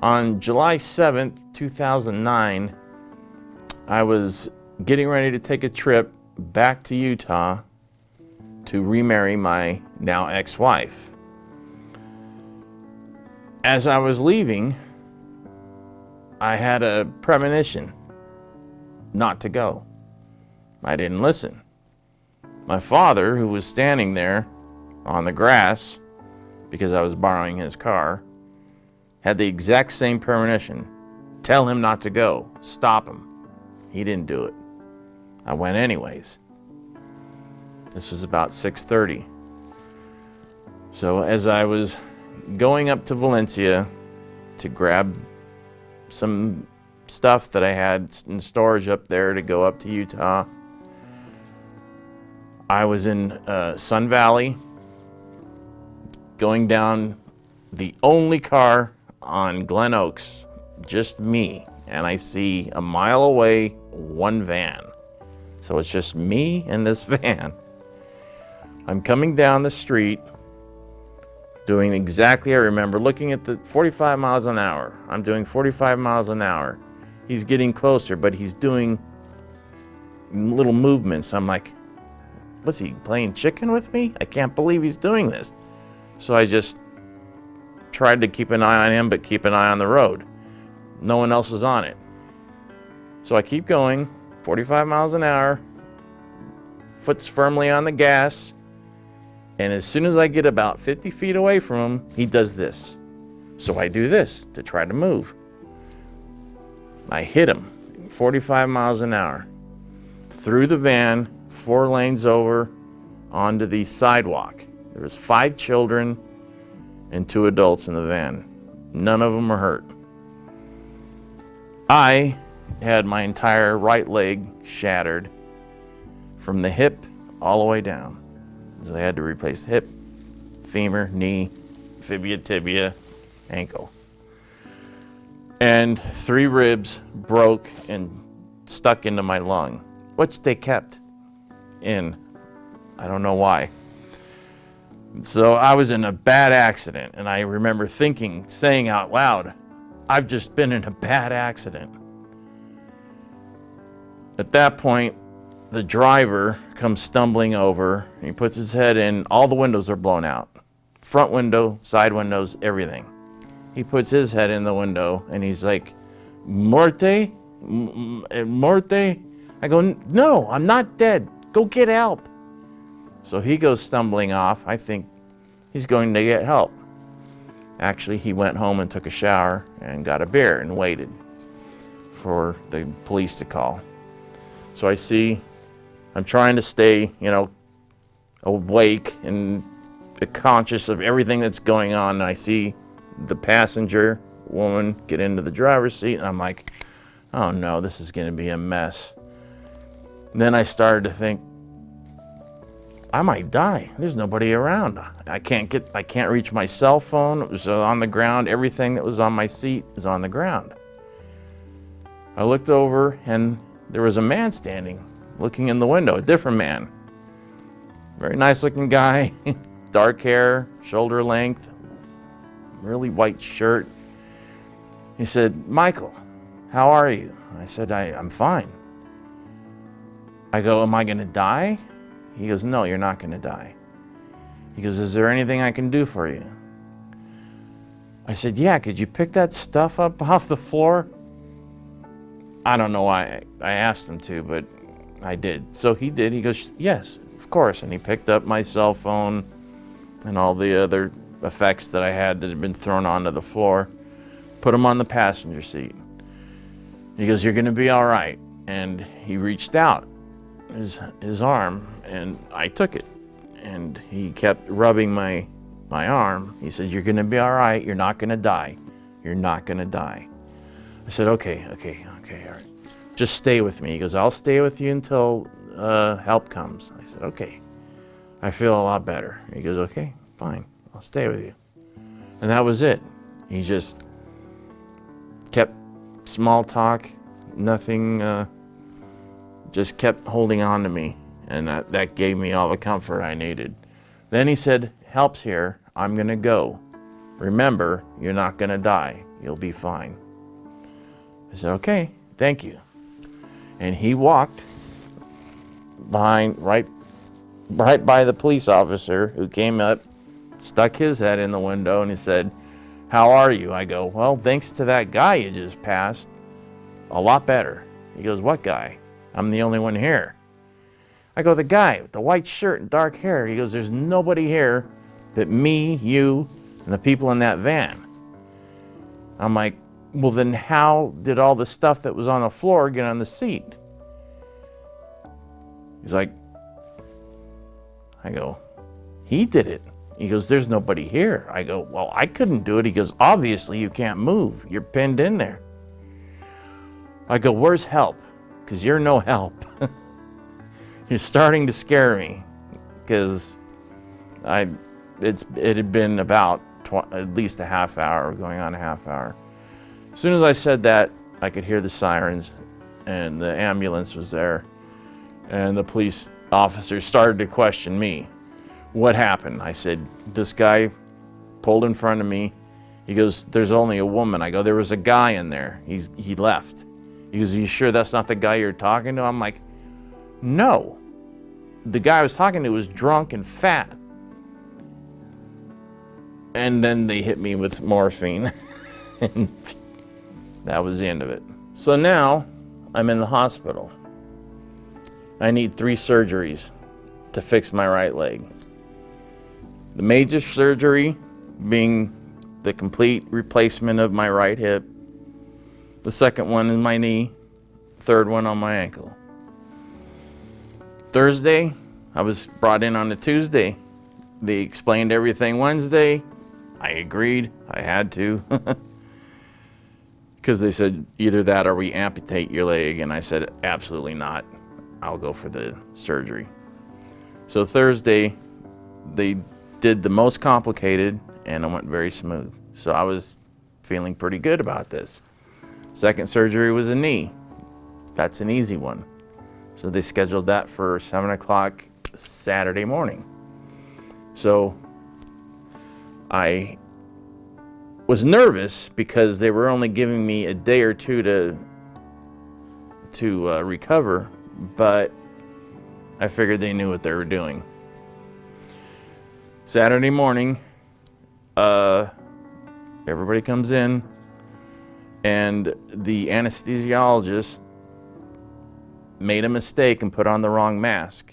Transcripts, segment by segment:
On July 7th, 2009, I was getting ready to take a trip back to Utah to remarry my now ex-wife. As I was leaving, I had a premonition not to go. I didn't listen. My father, who was standing there on the grass because I was borrowing his car, had the exact same premonition. Tell him not to go. Stop him. He didn't do it. I went anyways. This was about 6:30. So as I was going up to Valencia to grab some stuff that I had in storage up there to go up to Utah, I was in Sun Valley, going down the only car on Glen Oaks, just me, and I see a mile away one van. So it's just me and this van. I'm coming down the street doing exactly, I remember looking at the 45 miles an hour. I'm doing 45 miles an hour. He's getting closer, but he's doing little movements. I'm like, what's he, playing chicken with me? I can't believe he's doing this. So I just tried to keep an eye on him, but keep an eye on the road. No one else was on it. So I keep going, 45 miles an hour, foot's firmly on the gas, and as soon as I get about 50 feet away from him, he does this. So I do this to try to move. I hit him, 45 miles an hour, through the van, 4 lanes over, onto the sidewalk. There was 5 children and 2 adults in the van. None of them were hurt. I had my entire right leg shattered from the hip all the way down. So I had to replace hip, femur, knee, fibula, tibia, ankle. And 3 ribs broke and stuck into my lung, which they kept in. I don't know why. So I was in a bad accident, and I remember saying out loud, I've just been in a bad accident. At that point, the driver comes stumbling over. He puts his head in. All the windows are blown out. Front window, side windows, everything. He puts his head in the window, and he's like, Morte? Morte? I go, no, I'm not dead. Go get help. So he goes stumbling off. I think he's going to get help. Actually, he went home and took a shower and got a beer and waited for the police to call. So I see, I'm trying to stay, awake and conscious of everything that's going on. And I see the passenger woman get into the driver's seat, and I'm like, oh no, this is going to be a mess. And then I started to think, I might die. There's nobody around. I can't reach my cell phone. It was on the ground. Everything that was on my seat is on the ground. I looked over, and there was a man standing, looking in the window, a different man. Very nice looking guy, dark hair, shoulder length, really white shirt. He said, Michael, how are you? I said, I'm fine. I go, am I gonna die? He goes, no, you're not gonna die. He goes, is there anything I can do for you? I said, yeah, could you pick that stuff up off the floor? I don't know why I asked him to, but I did. So he did. He goes, yes, of course. And he picked up my cell phone and all the other effects that I had that had been thrown onto the floor, put them on the passenger seat. He goes, you're gonna be all right. And he reached out his arm, and I took it. And he kept rubbing my arm. He said, you're gonna be all right. You're not gonna die. You're not gonna die. I said, okay, all right. Just stay with me. He goes, I'll stay with you until help comes. I said, okay. I feel a lot better. He goes, okay, fine. I'll stay with you. And that was it. He just kept small talk, nothing, just kept holding on to me. And that gave me all the comfort I needed. Then he said, help's here. I'm going to go. Remember, you're not going to die. You'll be fine. I said, okay, thank you. And he walked behind, right by the police officer who came up, stuck his head in the window, and he said, how are you? I go, well, thanks to that guy you just passed, a lot better. He goes, what guy? I'm the only one here. I go, the guy with the white shirt and dark hair. He goes, there's nobody here but me, you, and the people in that van. I'm like, well, then how did all the stuff that was on the floor get on the seat? He's like, I go, he did it. He goes, there's nobody here. I go, well, I couldn't do it. He goes, obviously you can't move. You're pinned in there. I go, where's help? Because you're no help. You're starting to scare me, because it had been about at least a half hour, going on a half hour. As soon as I said that, I could hear the sirens, and the ambulance was there, and the police officer started to question me. What happened? I said, this guy pulled in front of me. He goes, there's only a woman. I go, there was a guy in there. He left. He goes, are you sure that's not the guy you're talking to? I'm like, no. The guy I was talking to was drunk and fat. And then they hit me with morphine. And that was the end of it. So now I'm in the hospital. I need 3 surgeries to fix my right leg. The major surgery being the complete replacement of my right hip. The second one in my knee. Third one on my ankle. Thursday, I was brought in on a Tuesday. They explained everything Wednesday. I agreed. I had to. Because they said either that or we amputate your leg. And I said, absolutely not. I'll go for the surgery. So Thursday, they did the most complicated, and it went very smooth. So I was feeling pretty good about this. Second surgery was a knee. That's an easy one. So they scheduled that for 7 o'clock Saturday morning. So I was nervous because they were only giving me a day or two to recover, but I figured they knew what they were doing. Saturday morning, everybody comes in, and the anesthesiologist made a mistake and put on the wrong mask.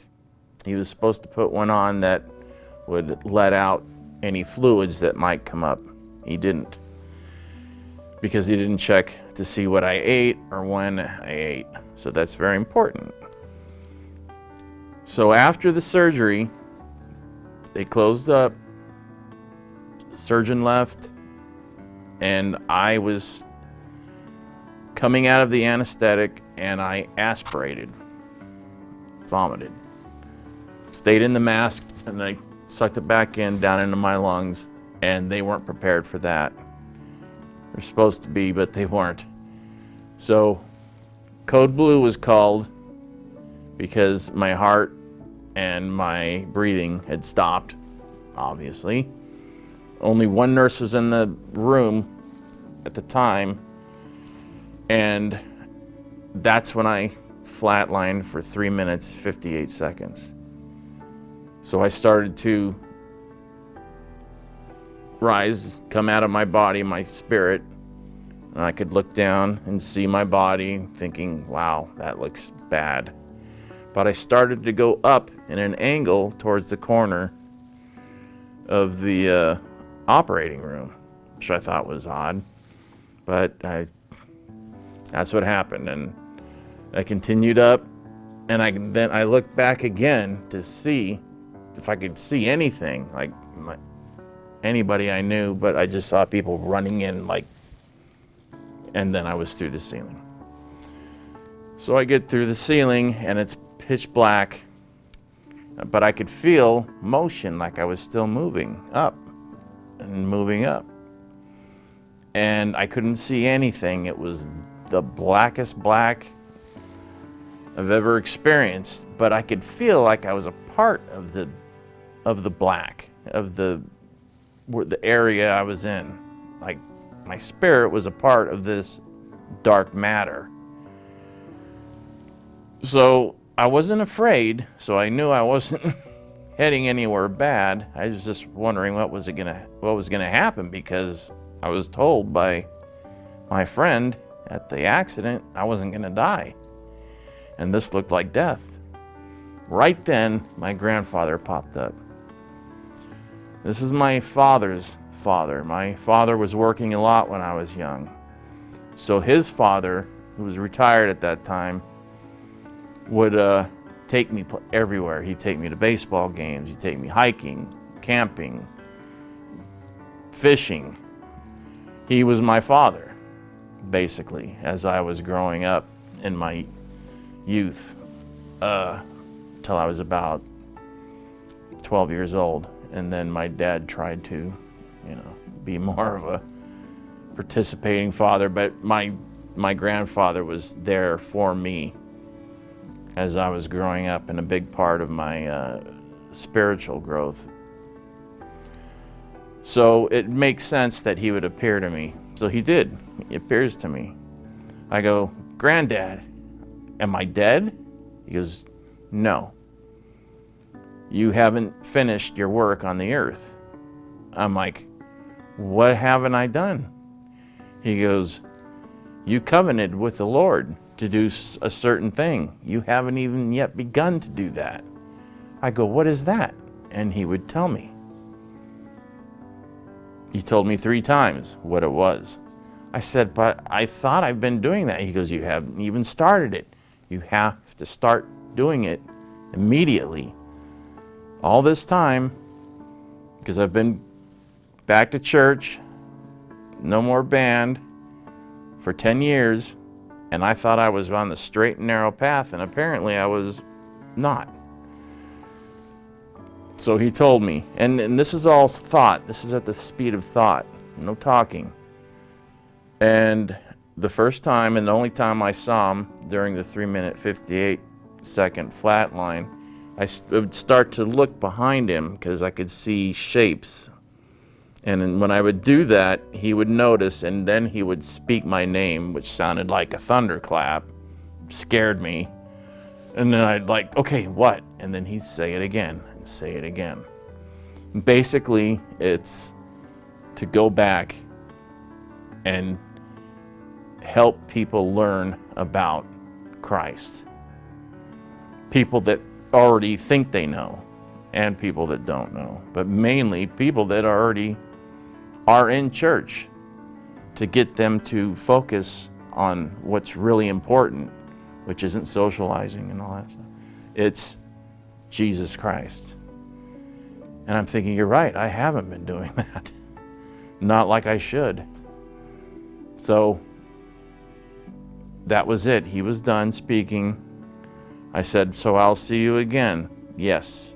He was supposed to put one on that would let out any fluids that might come up. He didn't, because he didn't check to see what I ate or when I ate. So that's very important. So after the surgery, they closed up, surgeon left, and I was coming out of the anesthetic, and I aspirated, vomited. Stayed in the mask, and I sucked it back in, down into my lungs, and they weren't prepared for that. They're supposed to be, but they weren't. So Code Blue was called because my heart and my breathing had stopped, obviously. Only one nurse was in the room at the time, and that's when I flatlined for 3 minutes, 58 seconds. So I started to rise, come out of my body, my spirit, and I could look down and see my body, thinking, wow, that looks bad. But I started to go up in an angle towards the corner of the operating room, which I thought was odd, but that's what happened. And I continued up, and then I looked back again to see if I could see anything, like anybody I knew, but I just saw people running in, and then I was through the ceiling. So I get through the ceiling, and it's pitch black, but I could feel motion, like I was still moving up and moving up. And I couldn't see anything. It was the blackest black I've ever experienced, but I could feel like I was a part of the black, of the area I was in. Like My spirit was a part of this dark matter. So I wasn't afraid, so I knew I wasn't heading anywhere bad. I was just wondering what was gonna happen, because I was told by my friend at the accident I wasn't gonna die. And this looked like death. Right then, my grandfather popped up. This is my father's father. My father was working a lot when I was young. So his father, who was retired at that time, would take me everywhere. He'd take me to baseball games. He'd take me hiking, camping, fishing. He was my father, basically, as I was growing up in my youth, till I was about 12 years old. And then my dad tried to, be more of a participating father, but my grandfather was there for me as I was growing up, and a big part of my spiritual growth. So it makes sense that he would appear to me. So he did. He appears to me. I go, "Granddad, am I dead?" He goes, "No. You haven't finished your work on the earth." I'm like, "What haven't I done?" He goes, "You covenanted with the Lord to do a certain thing. You haven't even yet begun to do that." I go, "What is that?" And he would tell me. He told me 3 times what it was. I said, "But I thought I've been doing that." He goes, "You haven't even started it. You have to start doing it immediately." All this time, because I've been back to church, no more band, for 10 years, and I thought I was on the straight and narrow path, and apparently I was not. So he told me, and this is all thought. This is at the speed of thought, no talking. And the first time and the only time I saw him during the 3-minute 58-second flat line, I would start to look behind him because I could see shapes. And when I would do that, he would notice, and then he would speak my name, which sounded like a thunderclap, scared me. And then I'd like, "Okay, what?" And then he'd say it again and say it again. Basically, it's to go back and help people learn about Christ. People that already think they know, and people that don't know, but mainly people that already are in church, to get them to focus on what's really important, which isn't socializing and all that stuff. It's Jesus Christ. And I'm thinking, you're right, I haven't been doing that. Not like I should. So that was it. He was done speaking. I said, "So I'll see you again." "Yes."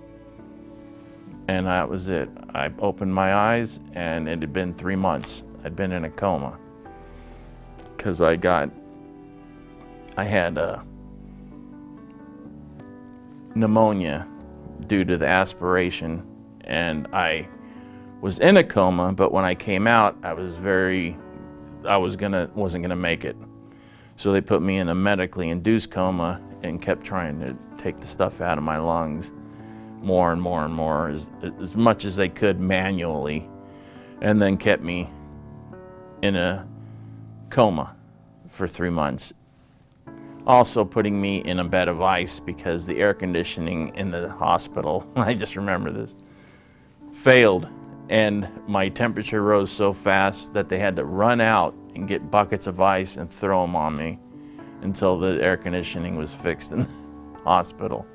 And that was it. I opened my eyes, and it had been 3 months. I'd been in a coma because I had pneumonia due to the aspiration, and I was in a coma. But when I came out, I wasn't gonna make it. So they put me in a medically induced coma and kept trying to take the stuff out of my lungs, more and more and more, as much as they could manually, and then kept me in a coma for 3 months. Also putting me in a bed of ice because the air conditioning in the hospital, I just remember this, failed, and my temperature rose so fast that they had to run out and get buckets of ice and throw them on me until the air conditioning was fixed in the hospital.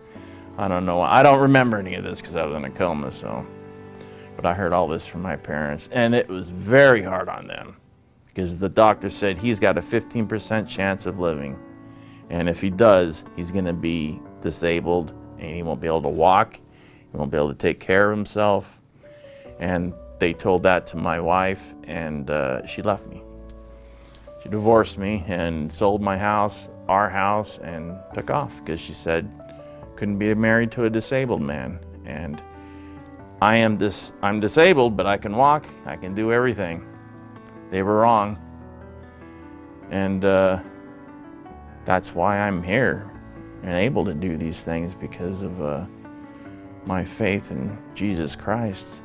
I don't know. I don't remember any of this because I was in a coma, but I heard all this from my parents, and it was very hard on them because the doctor said he's got a 15% chance of living, and if he does, he's going to be disabled, and he won't be able to walk, he won't be able to take care of himself. And they told that to my wife, and she left me. She divorced me and sold my house, our house, and took off because she said couldn't be married to a disabled man. And I'm disabled, but I can walk, I can do everything. they were wrong. And that's why I'm here and able to do these things, because of my faith in Jesus Christ.